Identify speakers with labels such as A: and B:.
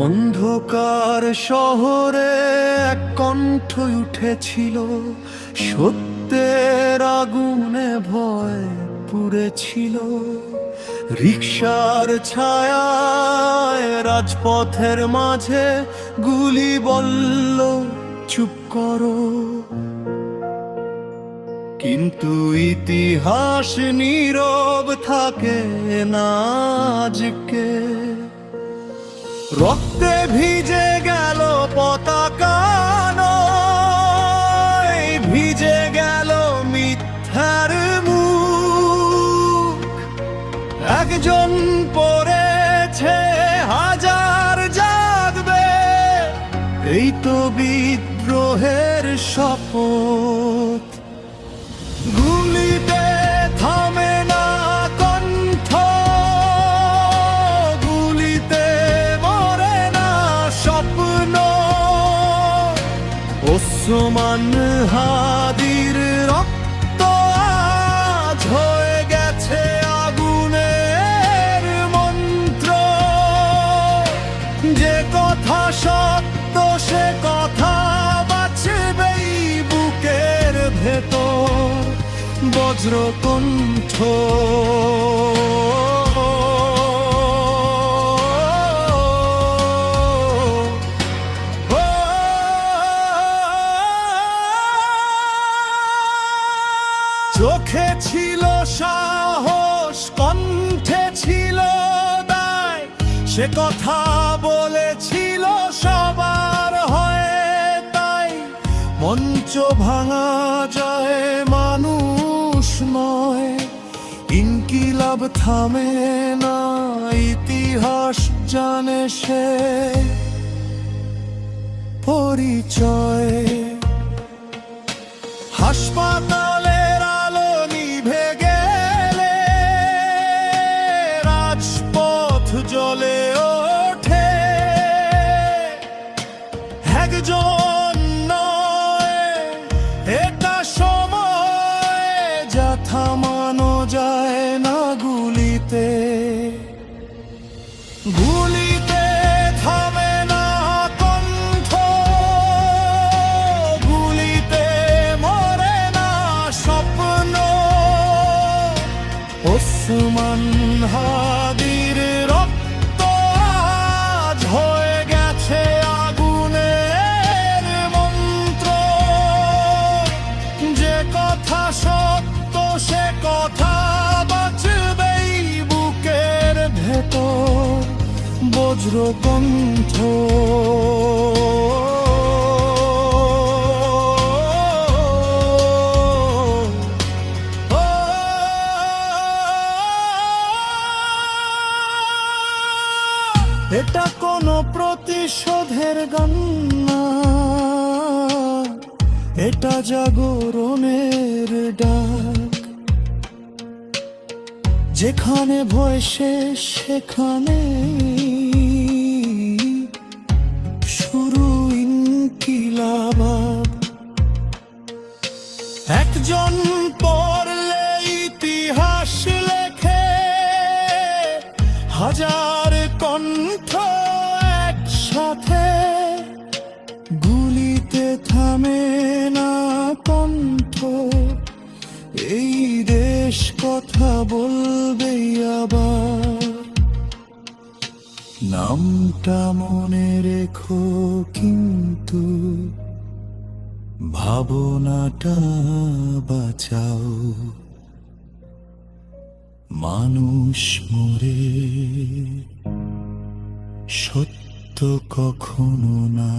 A: অন্ধকার শহরে এক কণ্ঠ উঠেছিল, সত্যের আগুনে ভয় পুড়েছিল। রিকশার ছায়ায় রাজপথের মাঝে গুলি বলল, চুপ করো। কিন্তু ইতিহাস নীরব থাকে না আজকে। রক্তে ভিজে গেল পতাকা নয়, ভিজে গেল মিথ্যার মুখ। একজন পড়েছে, হাজার জাগবে, এই তো বিদ্রোহের শপথ। গুলিতে থামে না কণ্ঠ, গুলিতে মরে না স্বপ্ন। ওসমান হাদির রক্ত আজ হয়ে গেছে আগুনের মন্ত্র। যে কথা সত্য সে কথা বাঁচবেই বুকের ভেতর। বজ্রকণ্ঠ চোখে ছিল সাহস, কণ্ঠে ছিল দায়। সে কথা বলেছিল সবার হয়ে, তাই মঞ্চ ভাঙা যায়, মানুষ নয়। ইনকিলাব থামে না, ইতিহাস জানে সে পরিচয়। হাসপাতালের আলো নিভে গেলে রাজপথ জ্বলে ওঠে। একজন নয়, এটা সময় যা থামানো যায় না গুলিতে। গুলিতে থামে না কণ্ঠ, গুলিতে মরে না স্বপ্ন। ওসমান হাদির রক্ত আজ হয়ে গেছে আগুনের মন্ত্র। যে কথা সত্য সে কথা বাঁচবেই বুকের ভেতর। বজ্রকণ্ঠ এটা কোনো প্রতিশোধের গান না, এটা জাগরণের ডাক। যেখানে ভয় শেষ সেখানে শুরু ইনকিলাব। একজন পড়লে ইতিহাস লেখে, হাজার কণ্ঠ একসাথে। গুলিতে থামে না কণ্ঠ, এই দেশ কথা বলবে আবার। নামটা মনে রেখো, কিন্তু ভাবনাটা বাঁচাও। মানুষ মরে, সত্য কখনো না।